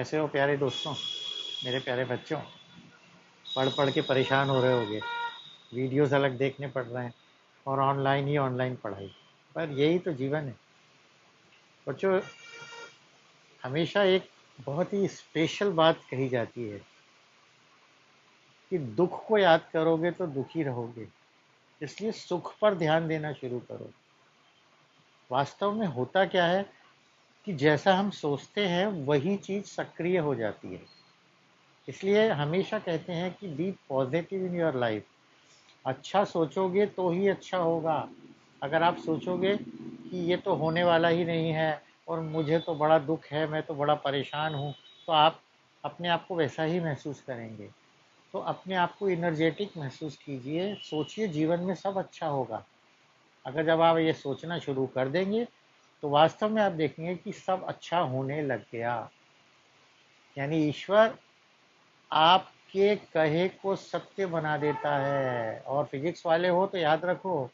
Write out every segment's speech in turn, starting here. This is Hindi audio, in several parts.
कैसे हो प्यारे दोस्तों, मेरे प्यारे बच्चों। पढ़ पढ़ के परेशान हो रहे होगे, वीडियोस अलग देखने पड़ रहे हैं और ऑनलाइन ही ऑनलाइन पढ़ाई। पर यही तो जीवन है बच्चों। हमेशा एक बहुत ही स्पेशल बात कही जाती है कि दुख को याद करोगे तो दुखी रहोगे, इसलिए सुख पर ध्यान देना शुरू करो। वास्तव में होता क्या है कि जैसा हम सोचते हैं वही चीज़ सक्रिय हो जाती है। इसलिए हमेशा कहते हैं कि be positive in your life. अच्छा सोचोगे तो ही अच्छा होगा। अगर आप सोचोगे कि ये तो होने वाला ही नहीं है और मुझे तो बड़ा दुख है, मैं तो बड़ा परेशान हूँ, तो आप अपने आप को वैसा ही महसूस करेंगे। तो अपने आप को एनर्जेटिक महसूस कीजिए, सोचिए जीवन में सब अच्छा होगा। अगर जब आप ये सोचना शुरू कर देंगे तो वास्तव में आप देखेंगे कि सब अच्छा होने लग गया। यानी ईश्वर आपके कहे को सत्य बना देता है। और फिजिक्स वाले हो तो याद रखो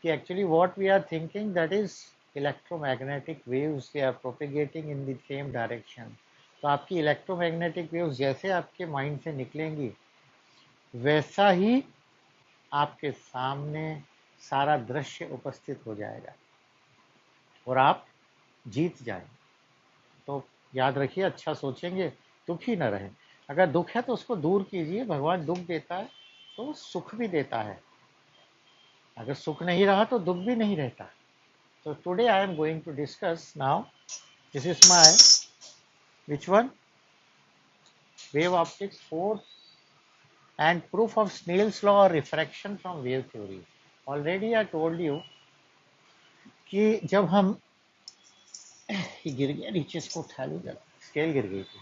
कि actually what we are thinking, that is electromagnetic waves, they are propagating in the same direction. तो आपकी इलेक्ट्रोमैग्नेटिक वेव्स जैसे आपके माइंड से निकलेंगी, वैसा ही आपके सामने सारा दृश्य उपस्थित हो जाएगा और आप जीत जाएंगे। तो याद रखिए, अच्छा सोचेंगे, दुखी न रहें। अगर दुख है तो उसको दूर कीजिए। भगवान दुख देता है तो सुख भी देता है। अगर सुख नहीं रहा तो दुख भी नहीं रहता। So today I am going to discuss now. This is my which one? Wave optics 4 and proof of Snell's law or refraction from wave theory. Already I told you कि जब हम ये गिर गया नीचे, इसको उठा लो जरा, स्केल गिर गई थी।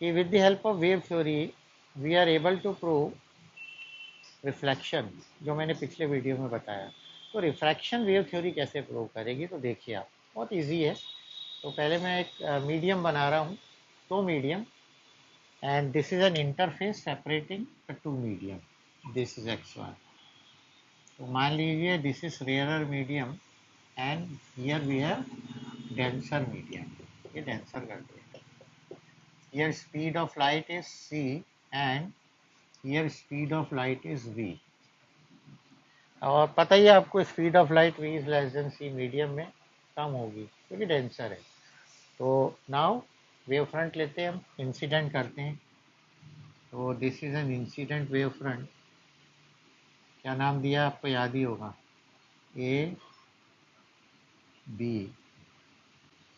कि with the help of wave theory we are able to prove reflection, जो मैंने पिछले वीडियो में बताया। तो रिफ्रैक्शन वेव थ्योरी कैसे प्रूव करेगी, तो देखिए आप, बहुत इजी है। तो पहले मैं एक मीडियम बना रहा हूँ, दो medium, and this is an interface separating the two medium. This is x1। तो मान लीजिए this is rarer medium and here we have denser medium. ये डेंसर कर दिया। Here speed of light is c and here speed of light is v। और पता ही है आपको, speed of light v is less than c, medium में कम होगी क्योंकि डेंसर है। तो नाउ वेव फ्रंट लेते हैं, हम इंसिडेंट करते हैं। तो this is an incident wave front. क्या नाम दिया आपको याद ही होगा, ए बी।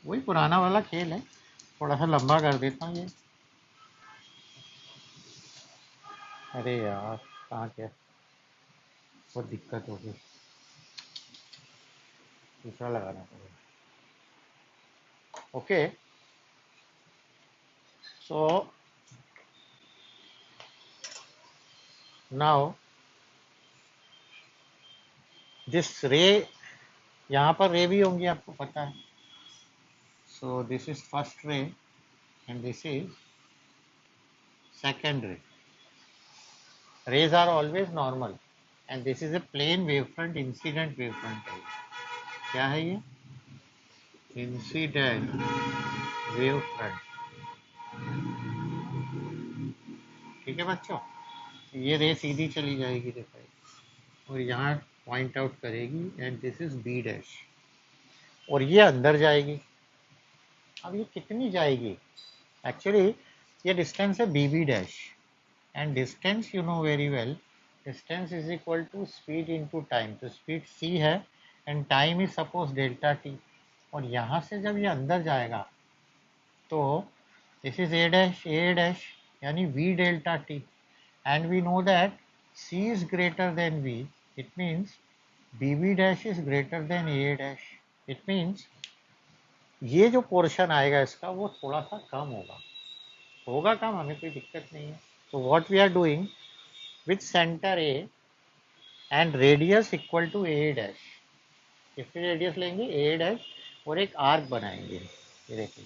वही पुराना वाला खेल है। थोड़ा सा लंबा कर देता हूँ ये। अरे यार, कहाँ क्या, बहुत दिक्कत हो गई, दूसरा लगाना पड़ेगा। ओके, सो नाउ दिस रे, यहाँ पर रे भी होंगी आपको पता है। So this is first ray and this is second ray. Rays are always normal and this is a plane wavefront, incident wavefront है। क्या है ये, इंसिडेंट वेवफ्रंट। ठीक है बच्चों, ये रे सीधी चली जाएगी देखो, और यहाँ पॉइंट आउट करेगी and this is B dash, और ये अंदर जाएगी। अब ये कितनी जाएगी, एक्चुअली ये डिस्टेंस है B B dash, and distance you know very well, distance is equal to speed into time. तो स्पीड c है and time is suppose delta T. और यहाँ से जब ये अंदर जाएगा तो दिस इज ए डैश यानी v delta T, and we know that c is greater than v, it means bb dash is greater than a dash. It means ये जो पोर्शन आएगा इसका वो थोड़ा सा कम होगा, होगा कम, हमें कोई दिक्कत नहीं है। तो what we are doing with centre a and radius equal to A dash, किसकी रेडियस लेंगे, ए डैश, और एक आर्क बनाएंगे। ये देखिए,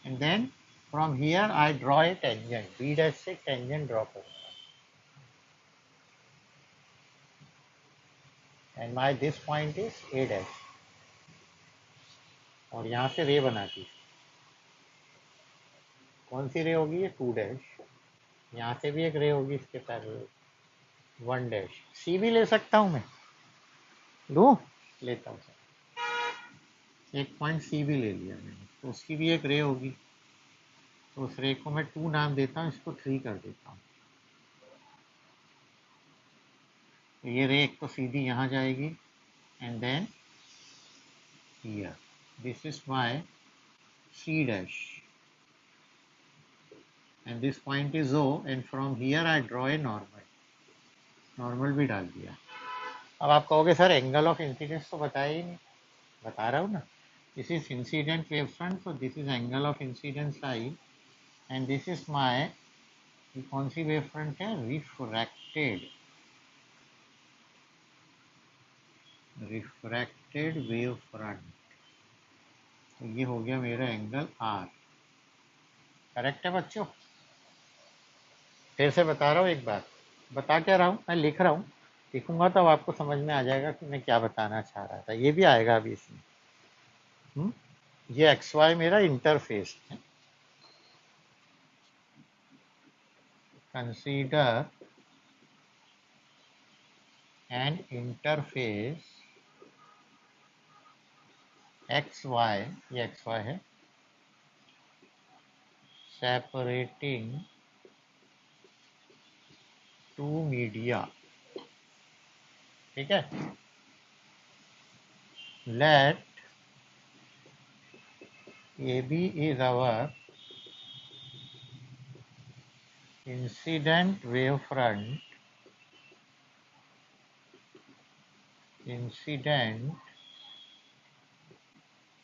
and then from here I draw a tangent, B dash से टेंजेंट ड्रॉ करूंगा, and my this point is A dash. और यहाँ से रे बनाती। कौन सी रे होगी? ये 2 डैश। यहाँ से भी एक रे होगी इसके पैरेलल, 1 डैश। सी भी ले सकता हूँ मैं, लूँ? लेता हूँ सर, एक पॉइंट सी भी ले लिया मैंने, तो उसकी भी एक रे होगी। तो उस रे को मैं 2 नाम देता हूँ, इसको 3 कर देता हूँ। तो ये रे एक तो सीधी यहाँ जाएगी and then here, this is my C dash and this point is O and from here I draw a normal। Normal भी डाल दिया। अब आप कहोगे सर एंगल ऑफ इंसिडेंस तो बताया ही नहीं। बता रहा हूँ ना, this is incident wave front, so this is angle of incidence I and this is my, कौन सी वेव फ्रंट है? Refracted wave front. तो ये हो गया मेरा एंगल R। करेक्ट है बच्चों? फिर से बता रहा हूँ एक बार, बता क्या रहा हूँ मैं, लिख रहा हूँ, लिखूंगा तब आपको समझ में आ जाएगा कि मैं क्या बताना चाह रहा था। ये भी आएगा अभी इसमें। ये एक्स वाई मेरा इंटरफेस है। Consider an interface X Y, ये एक्स वाई है, सेपरेटिंग टू मीडिया। ठीक है, let A B is our incident wave front, incident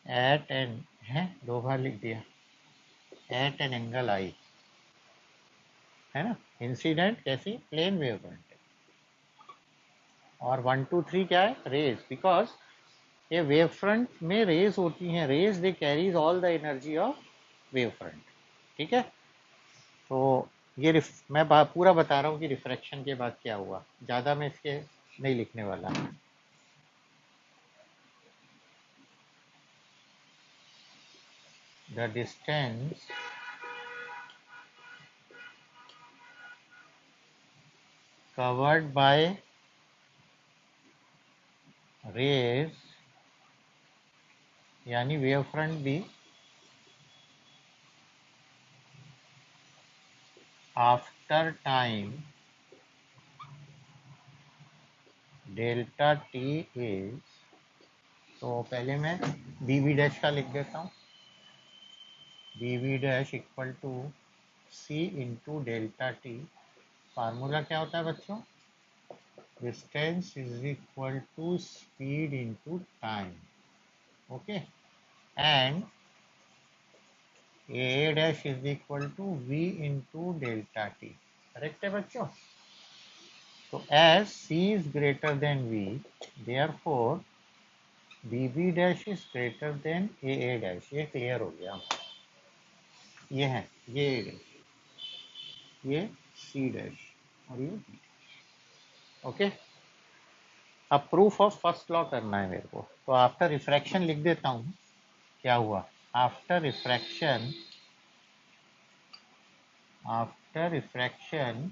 at N, है 2 बार लिख दिया, एट एन एंगल आई, है ना। इंसिडेंट कैसी? प्लेन वेव फ्रंट है। और 1 2 3 क्या है? रेज, बिकॉज ये वेव फ्रंट में रेज होती हैं। Rays they carries all the energy of wave front. ठीक है, तो ये मैं पूरा बता रहा हूँ कि रिफ्रैक्शन के बाद क्या हुआ, ज़्यादा मैं इसके नहीं लिखने वाला। The distance covered by rays, यानी वेव फ्रंट भी after time delta T is, तो पहले मैं बी वी डैश का लिख देता हूँ, B V dash equal to C into delta T. Formula क्या होता है बच्चों? Distance is equal to speed into time. Okay, and A dash is equal to V into delta T. Correct है बच्चों? तो as C is greater than V, therefore B B dash is greater than A dash. ये क्लियर हो गया। ये है, ये ए डैश, ये सी डैश और ये बी। ओके, अब प्रूफ ऑफ फर्स्ट लॉ करना है मेरे को, तो आफ्टर रिफ्रैक्शन लिख देता हूँ। क्या हुआ? After refraction, after refraction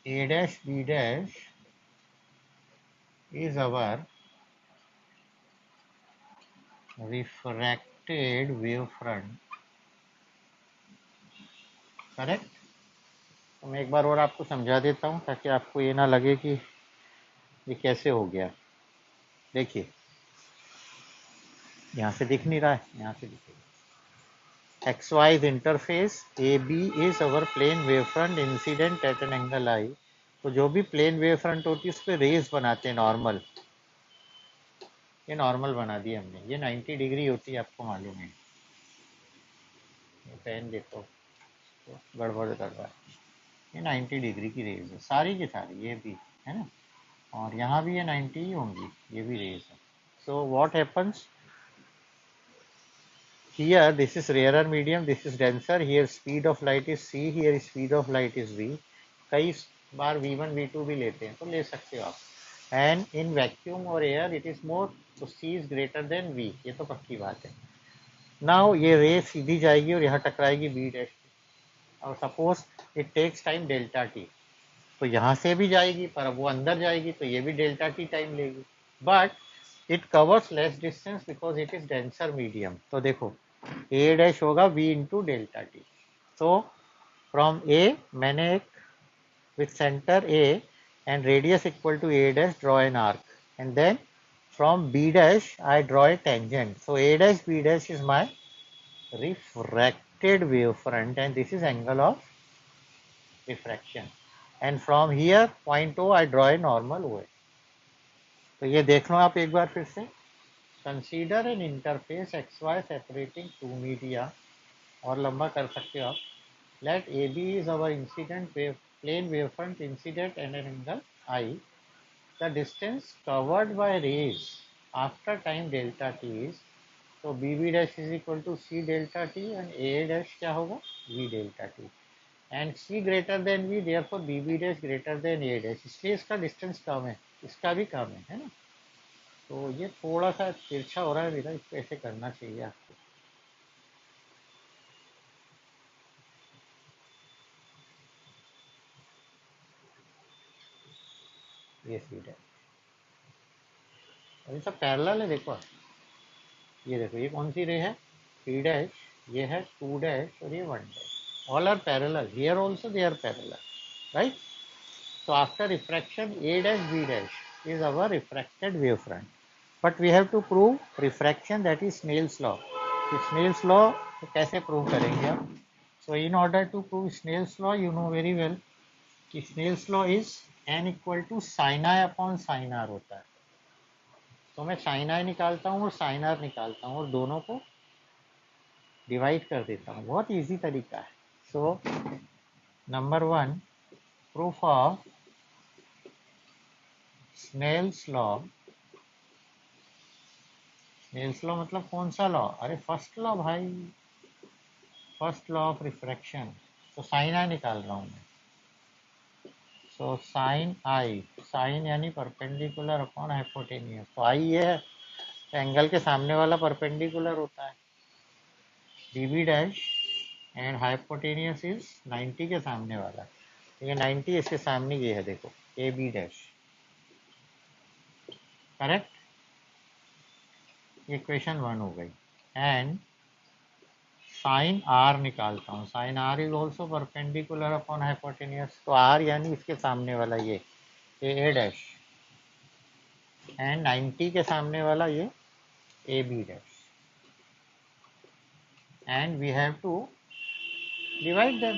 A dash B dash is our refracted wave front। Correct? तो मैं एक बार और आपको समझा देता हूँ ताकि आपको ये ना लगे कि ये कैसे हो गया। देखिए, यहाँ से दिख नहीं रहा है, यहाँ से दिखेगा। X Y is interface, A B is our plane wave front incident at an angle I. तो जो भी प्लेन वेव फ्रंट होती है उस पर रेज बनाते हैं नॉर्मल। ये नॉर्मल बना दी हमने, ये 90 डिग्री होती है, आपको मालूम है। ये पेन देखो तो गड़बड़ कर रहा है। ये 90 डिग्री की रेज है सारी की सारी, ये भी है ना, और यहाँ भी ये 90 ही होंगी, ये भी रेज है। So what happens here, this is rarer medium, this is denser, here speed of light is c, here speed of light is v। कई बार v1 v2 भी लेते हैं, तो ले सकते हो आप। एंड इन वैक्यूम और एयर इट इज मोर, तो सी इज ग्रेटर देन वी, ये तो पक्की बात है। नाउ ये रे सीधी जाएगी और यहाँ टकराएगी बी डैश, और suppose it takes time delta T, तो यहाँ से भी जाएगी पर अब वो अंदर जाएगी तो ये भी डेल्टा टी टाइम लेगी, but it covers less distance because it is denser medium. तो देखो ए डैश होगा V into delta T. So from A मैंने एक with center A and radius equal to A dash draw an arc, and then from B dash I draw a tangent. So A dash B dash is my refracted wavefront and this is angle of refraction, and from here point O I draw a normal OA. तो ये देख लो आप एक बार फिर से, consider an interface XY separating two media, और लंबा कर सकते हो आप, let AB is our incident wave plane wavefront incident and an angle I. The distance covered by rays after time delta t is, तो BB dash is equal to C delta t and A dash क्या होगा V delta t, and C greater than V, therefore BB dash greater than A dash, इसलिए इसका डिस्टेंस कम है, इसका भी कम है ना। तो ये थोड़ा सा तिरछा हो रहा है बेटा, इसको ऐसे करना चाहिए आपको। ये सी डैश, और ये सब पैरेलल है, देखो ये देखो ये कौन सी रे है, थ्री डैश, ये है टू डैश और ये one dash, all are parallel, here also they are parallel, right? So after refraction A dash B dash is our refracted wavefront, but we have to prove refraction, that is Snell's law. तो Snell's law कैसे prove करेंगे आप? So in order to prove Snell's law, you know very well कि Snell's law is n equal to sin I upon sin r होता है। तो मैं sin I निकालता हूँ और sin r निकालता हूँ और दोनों को डिवाइड कर देता हूँ, बहुत इजी तरीका है। So number one, proof of Snell's law. Snell's law मतलब कौन सा लॉ? अरे फर्स्ट लॉ भाई, फर्स्ट लॉ ऑफ रिफ्रैक्शन। तो साइन आई निकाल रहा हूँ मैं। सो साइन आई, साइन यानी परपेंडिकुलर अपॉन हाइपोटेनियस, तो आई ये है, एंगल के सामने वाला परपेंडिकुलर होता है D B dash, and hypotenuse is 90 के सामने वाला, ये 90 इसके सामने ये है, देखो A B dash, correct. Equation one हो गई। एंड साइन आर निकालता हूँ, sine R is also perpendicular upon hypotenuse, तो आर यानी इसके सामने वाला ये ए डैश, एंड 90 के सामने वाला ये A B dash, and we have to divide them,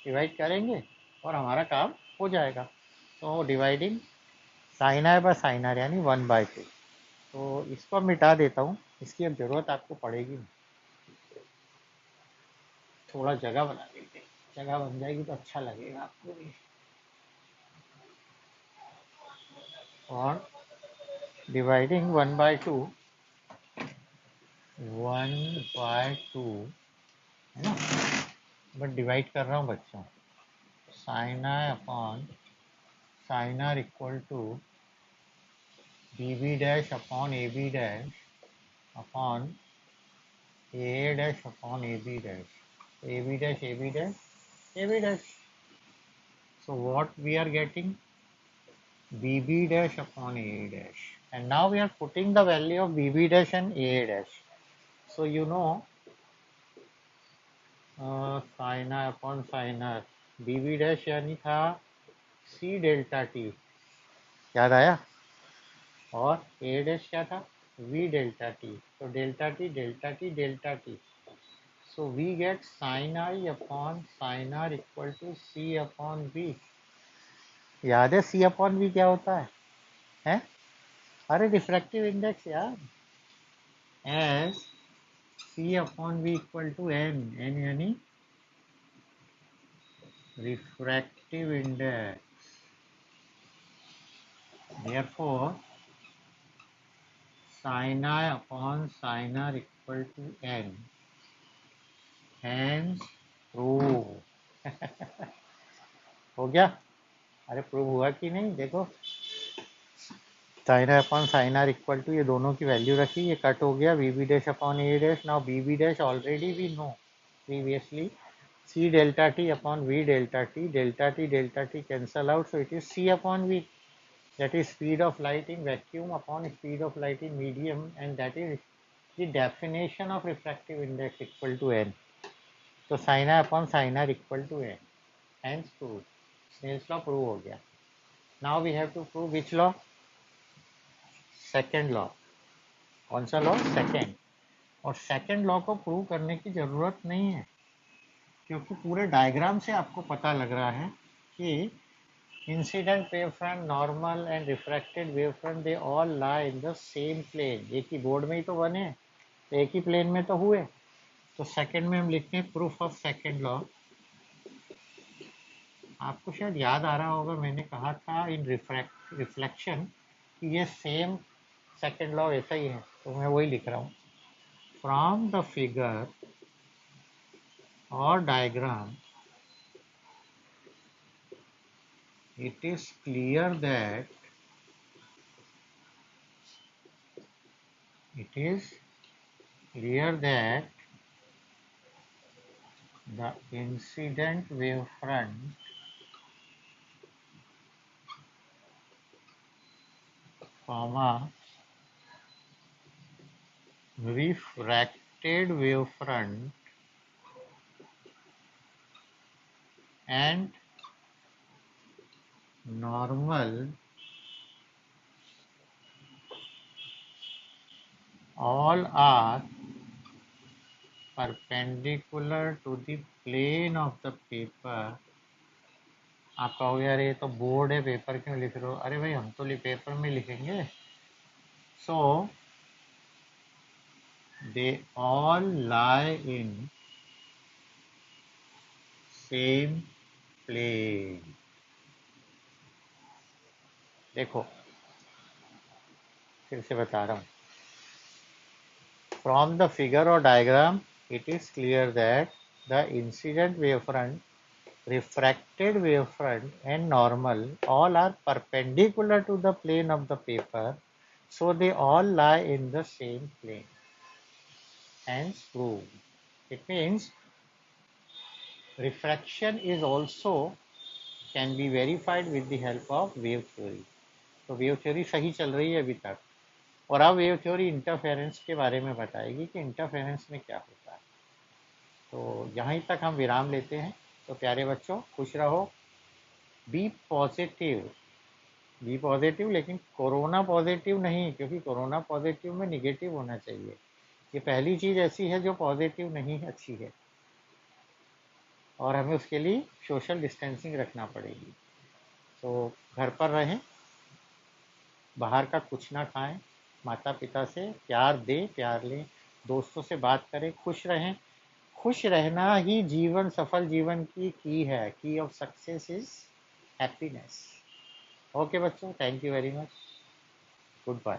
divide करेंगे और हमारा काम हो जाएगा। तो dividing sine R by sine R यानी 1/2। तो इसको मिटा देता हूँ, इसकी अब जरूरत आपको पड़ेगी नहीं, थोड़ा जगह बना देते हैं, जगह बन जाएगी तो अच्छा लगेगा आपको भी। और डिवाइडिंग 1/2, 1/2 है ना, बट डिवाइड कर रहा हूँ बच्चों, sine I upon sine R equal to B B dash upon A B dash upon A dash upon A B dash, A B dash A B dash A B dash. So what we are getting, BB dash upon A dash, and now we are putting the value of BB dash and A dash. So you know sin I upon sin R, BB dash यानी था C डेल्टा टी, याद आया, और A dash क्या था V डेल्टा टी, तो delta T delta T delta T, so we get sin I upon sin R equal to C upon V। याद है C upon V क्या होता है? हैं? अरे रिफ्रैक्टिव इंडेक्स यार, as C upon V equal to n, n यानी refractive index, therefore sin I upon sin R equal to n, hence prove। हो गया? अरे प्रूव हुआ कि नहीं देखो, sine upon sine R equal to, ये दोनों की वैल्यू रखी, ये कट हो गया, we B dash upon A dash. Now B B dash already we know previously, c delta t upon v delta t cancel out, so it is c upon v, that is speed of light in vacuum upon speed of light in medium, and that is the definition of refractive index equal to n. So sin r upon sin r equal to n, hence proved. Snell's law prove हो गया. Now we have to prove which law? Second law. कौन सा लॉ? सेकेंड. और सेकेंड लॉ को प्रूव करने की जरूरत नहीं है, क्योंकि पूरे डायग्राम से आपको पता लग रहा है कि incident wave front, normal and refracted wave front, they all lie in the same plane. एक ही बोर्ड में ही तो बने, तो एक ही प्लेन में तो हुए. तो सेकंड में हम लिखते हैं प्रूफ ऑफ सेकंड लॉ. आपको शायद याद आ रहा होगा, मैंने कहा था इन रिफ्लेक्शन कि ये सेम सेकंड लॉ ऐसा ही है, तो मैं वही लिख रहा हूँ. From the figure or diagram, it is clear that the incident wavefront comma refracted wavefront and normal all are perpendicular to the plane of the paper. आप कहोगे यार ये तो बोर्ड है, पेपर क्यों लिख रहे हो? अरे भाई हम तो पेपर में लिखेंगे. सो they all lie in same plane. देखो फिर से बता रहा हूँ. From the figure or diagram, it is clear that the incident wavefront, refracted wavefront and normal all are perpendicular to the plane of the paper, so they all lie in the same plane. Hence proved. It means refraction is also can be verified with the help of wave theory. तो वेव थ्योरी सही चल रही है अभी तक, और अब वेव थ्योरी इंटरफेरेंस के बारे में बताएगी कि इंटरफेरेंस में क्या होता है. तो यहीं तक हम विराम लेते हैं. तो प्यारे बच्चों, खुश रहो, बी पॉजिटिव, लेकिन कोरोना पॉजिटिव नहीं, क्योंकि कोरोना पॉजिटिव में निगेटिव होना चाहिए. ये पहली चीज़ ऐसी है जो पॉजिटिव नहीं अच्छी है, और हमें उसके लिए सोशल डिस्टेंसिंग रखना पड़ेगी. तो घर पर रहें, बाहर का कुछ ना खाएं, माता पिता से प्यार दें, प्यार लें, दोस्तों से बात करें, खुश रहें. खुश रहना ही जीवन, सफल जीवन की है. Key of success is happiness. Okay बच्चों, thank you very much. Good bye.